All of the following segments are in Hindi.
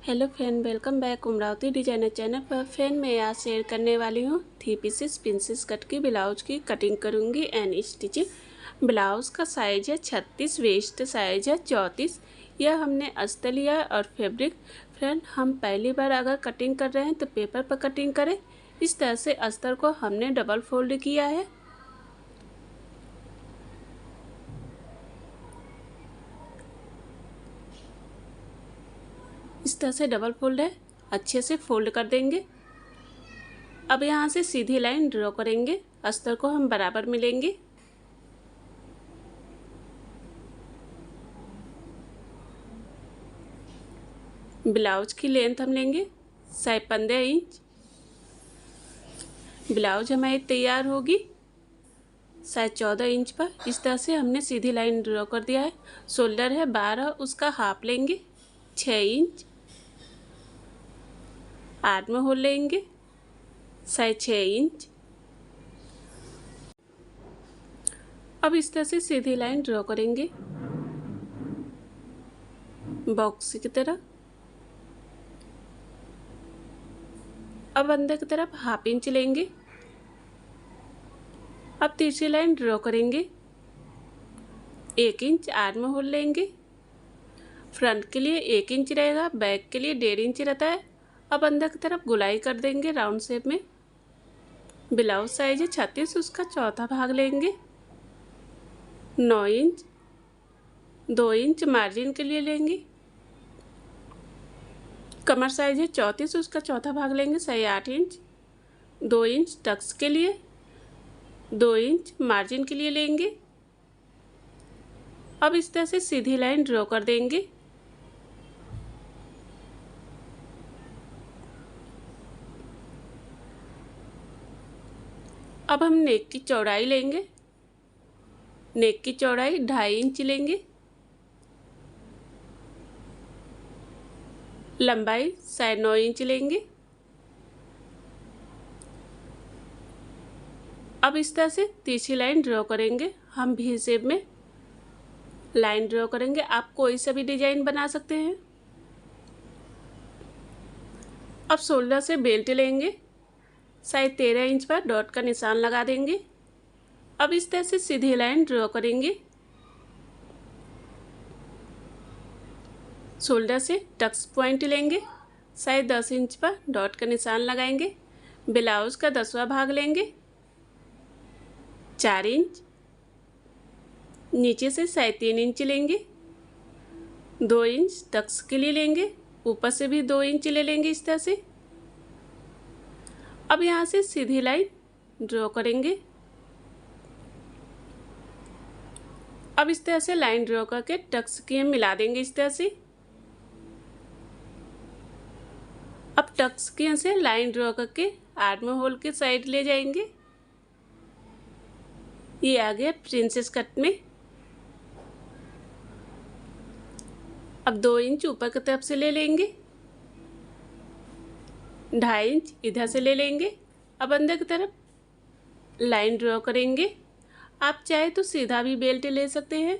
Hello friend, welcome back Umravati designer channel पर। फ्रेंड मैं आज शेयर करने वाली हूँ 3 पीसेस प्रिंसेस कट की ब्लाउज की कटिंग करूँगी एंड स्टिचिंग। ब्लाउज का साइज है 36, वेस्ट साइज है 34। यह हमने अस्तर लिया और फैब्रिक। फ्रेंड हम पहली बार अगर कटिंग कर रहे हैं तो पेपर पर कटिंग करें। इस तरह से अस्तर को हमने डबल फोल्ड किया है। इस तरह से डबल फोल्ड है, अच्छे से फोल्ड कर देंगे। अब यहाँ से सीधी लाइन ड्रॉ करेंगे, अस्तर को हम बराबर मिलेंगे। ब्लाउज की लेंथ हम लेंगे 15 इंच। ब्लाउज हमारी तैयार होगी 14 इंच पर। इस तरह से हमने सीधी लाइन ड्रॉ कर दिया है। शोल्डर है 12, उसका हाफ लेंगे 6 इंच। आर्म होल लेंगे 6 इंच। अब इस तरह से सीधी लाइन ड्रॉ करेंगे बॉक्स की तरह। अब अंदर की तरफ हाफ इंच लेंगे। अब तीसरी लाइन ड्रॉ करेंगे 1 इंच। आर्म होल लेंगे। फ्रंट के लिए 1 इंच रहेगा, बैक के लिए 1.5 इंच रहता है। अब अंदर की तरफ गुलाई कर देंगे राउंड शेप में। ब्लाउज साइज है 36, उसका चौथा भाग लेंगे 9 इंच। 2 इंच मार्जिन के लिए लेंगे। कमर साइज है 34, उसका चौथा भाग लेंगे 8 इंच। 2 इंच टक्स के लिए, 2 इंच मार्जिन के लिए लेंगे। अब इस तरह से सीधी लाइन ड्रॉ कर देंगे। अब हम नेक की चौड़ाई लेंगे। नेक की चौड़ाई 2.5 इंच लेंगे। लंबाई 9.5 इंच लेंगे। अब इस तरह से तीसरी लाइन ड्रॉ करेंगे। हम वी शेप में लाइन ड्रॉ करेंगे। आप कोई सा भी डिजाइन बना सकते हैं। अब शोल्डर से बेल्ट लेंगे, 13.5 इंच पर डॉट का निशान लगा देंगे। अब इस तरह से सीधी लाइन ड्रॉ करेंगे। शोल्डर से टक्स पॉइंट लेंगे, 10 इंच पर डॉट का निशान लगाएंगे। ब्लाउज का 10वां भाग लेंगे 4 इंच। नीचे से 3.5 इंच लेंगे। 2 इंच टक्स के लिए लेंगे। ऊपर से भी 2 इंच ले लेंगे इस तरह से। अब यहाँ से सीधी लाइन ड्रॉ करेंगे। अब इस तरह से लाइन ड्रॉ करके टक्स की मिला देंगे इस तरह से। अब टक्स की से लाइन ड्रॉ करके आर्म होल के साइड ले जाएंगे। ये आ गया प्रिंसेस कट में। अब 2 इंच ऊपर की तरफ से ले लेंगे, 2.5 इंच इधर से ले लेंगे। अब अंदर की तरफ लाइन ड्रॉ करेंगे। आप चाहे तो सीधा भी बेल्ट ले सकते हैं।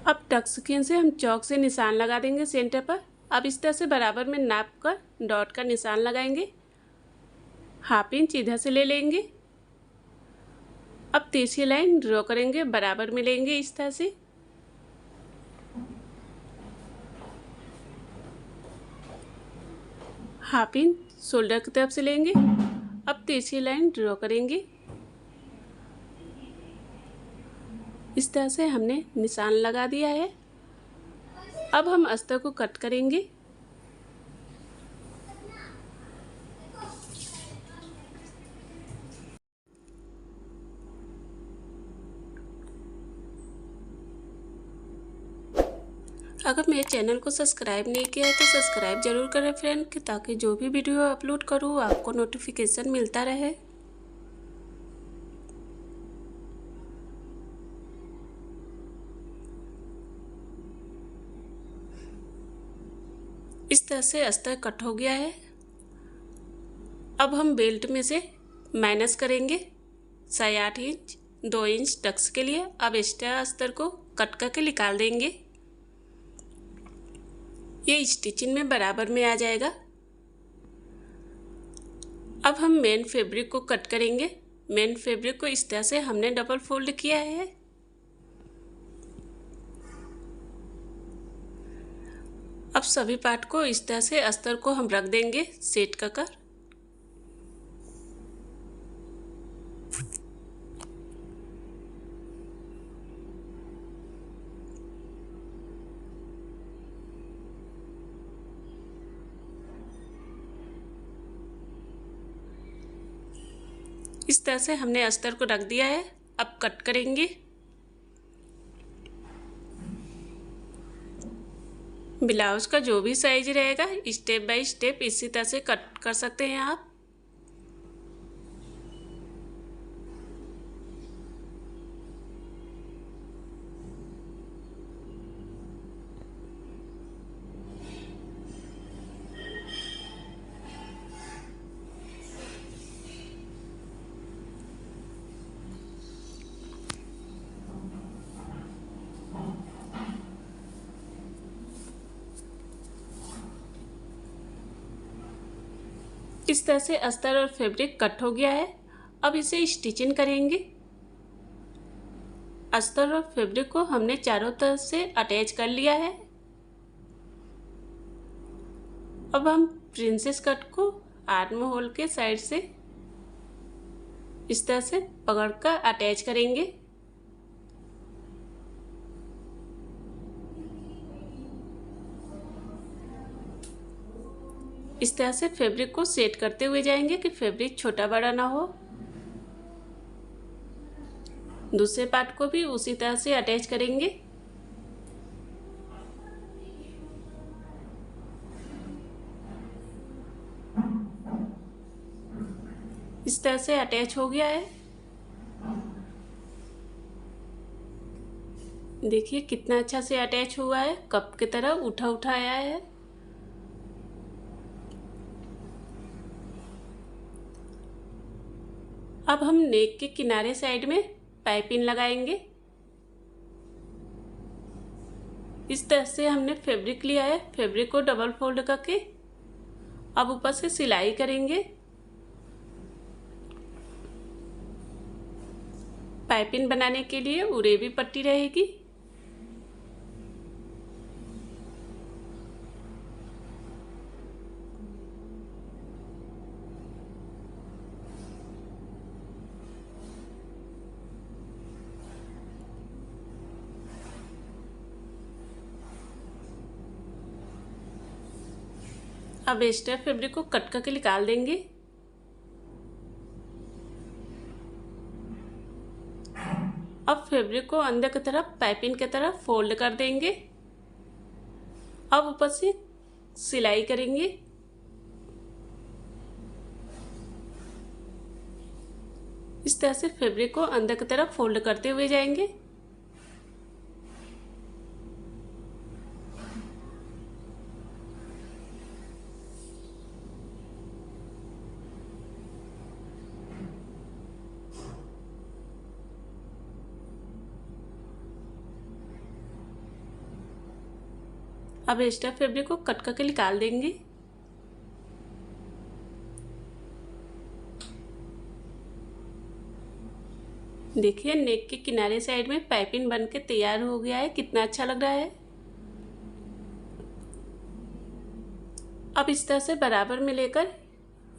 अब टक्स की से हम चौक से निशान लगा देंगे सेंटर पर। अब इस तरह से बराबर में नाप कर डॉट का निशान लगाएंगे। हाफ इंच इधर से ले लेंगे। अब तीसरी लाइन ड्रॉ करेंगे, बराबर मिलेंगे इस तरह से। हाफ इंच शोल्डर की तरफ से लेंगे। अब तीसरी लाइन ड्रॉ करेंगे। इस तरह से हमने निशान लगा दिया है। अब हम अस्तर को कट करेंगे। अगर मेरे चैनल को सब्सक्राइब नहीं किया है तो सब्सक्राइब जरूर करें फ्रेंड, कि ताकि जो भी वीडियो अपलोड करूँ आपको नोटिफिकेशन मिलता रहे। इस तरह से अस्तर कट हो गया है। अब हम बेल्ट में से माइनस करेंगे 8 इंच। 2 इंच टक्स के लिए। अब एक्स्ट्रा अस्तर को कट करके निकाल देंगे। ये स्टिचिंग में बराबर में आ जाएगा। अब हम मेन फैब्रिक को कट करेंगे। मेन फैब्रिक को इस तरह से हमने डबल फोल्ड किया है। अब सभी पार्ट को इस तरह से अस्तर को हम रख देंगे सेट कर। इस तरह से हमने अस्तर को रख दिया है। अब कट करेंगे। ब्लाउज का जो भी साइज रहेगा स्टेप बाय स्टेप इसी तरह से कट कर सकते हैं आप। इस तरह से अस्तर और फैब्रिक कट हो गया है। अब इसे स्टिचिंग करेंगे। अस्तर और फैब्रिक को हमने चारों तरफ से अटैच कर लिया है। अब हम प्रिंसेस कट को आर्म होल के साइड से इस तरह से पकड़कर अटैच करेंगे। इस तरह से फैब्रिक को सेट करते हुए जाएंगे कि फैब्रिक छोटा बड़ा ना हो। दूसरे पार्ट को भी उसी तरह से अटैच करेंगे। इस तरह से अटैच हो गया है। देखिए कितना अच्छा से अटैच हुआ है, कप की तरह उठा उठा आया है। अब हम नेक के किनारे साइड में पाइपिंग लगाएंगे। इस तरह से हमने फैब्रिक लिया है। फैब्रिक को डबल फोल्ड करके अब ऊपर से सिलाई करेंगे। पाइपिंग बनाने के लिए उरेबी पट्टी रहेगी। अब एक्स्ट्रा फैब्रिक को कट करके निकाल देंगे। अब फैब्रिक को अंदर की तरफ पाइपिंग की तरफ फोल्ड कर देंगे। अब ऊपर से सिलाई करेंगे। इस तरह से फैब्रिक को अंदर की तरफ फोल्ड करते हुए जाएंगे। अब एक्स्ट्रा फैब्रिक को कट करके निकाल देंगे। देखिए नेक के किनारे साइड में पाइपिंग बन के तैयार हो गया है। कितना अच्छा लग रहा है। अब इस तरह से बराबर में लेकर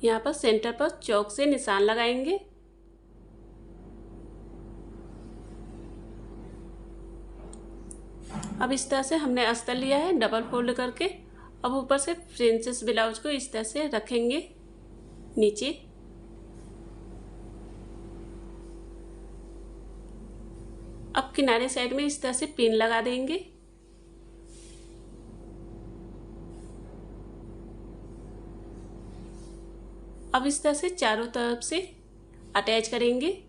यहाँ पर सेंटर पर चौक से निशान लगाएंगे। अब इस तरह से हमने अस्तर लिया है डबल फोल्ड करके। अब ऊपर से प्रिंसेस ब्लाउज को इस तरह से रखेंगे नीचे। अब किनारे साइड में इस तरह से पिन लगा देंगे। अब इस तरह से चारों तरफ से अटैच करेंगे।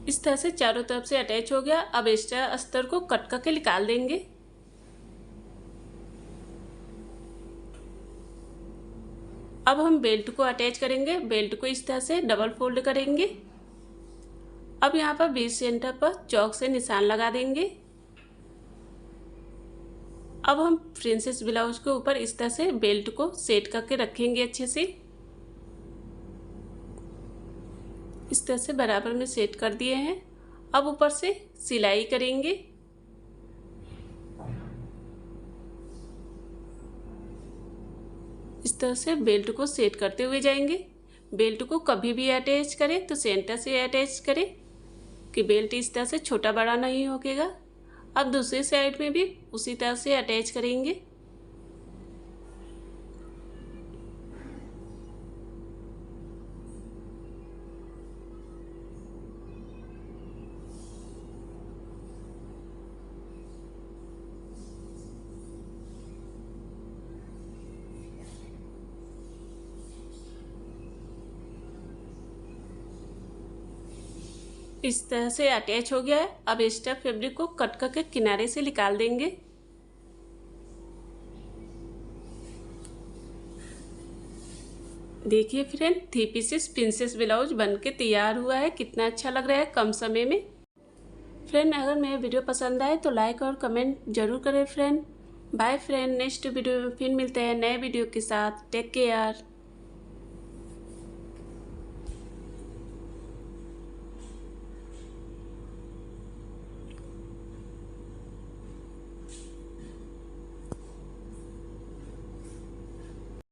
इस तरह से चारों तरफ से अटैच हो गया। अब एक्स्ट्रा अस्तर को कट करके निकाल देंगे। अब हम बेल्ट को अटैच करेंगे। बेल्ट को इस तरह से डबल फोल्ड करेंगे। अब यहाँ पर बीच सेंटर पर चौक से निशान लगा देंगे। अब हम प्रिंसेस ब्लाउज के ऊपर इस तरह से बेल्ट को सेट करके रखेंगे अच्छे से। इस तरह से बराबर में सेट कर दिए हैं। अब ऊपर से सिलाई करेंगे। इस तरह से बेल्ट को सेट करते हुए जाएंगे। बेल्ट को कभी भी अटैच करें तो सेंटर से अटैच करें कि बेल्ट इस तरह से छोटा बड़ा नहीं होगा। अब दूसरी साइड में भी उसी तरह से अटैच करेंगे। इस तरह से अटैच हो गया है। अब एक्स्ट्रा फैब्रिक को कट करके किनारे से निकाल देंगे। देखिए फ्रेंड, 3 पीसेस प्रिंसेस ब्लाउज बनके तैयार हुआ है। कितना अच्छा लग रहा है कम समय में। फ्रेंड, अगर मेरा वीडियो पसंद आए तो लाइक और कमेंट जरूर करें friend. Bye friend, next video में फिर मिलते हैं नए वीडियो के साथ। Take care.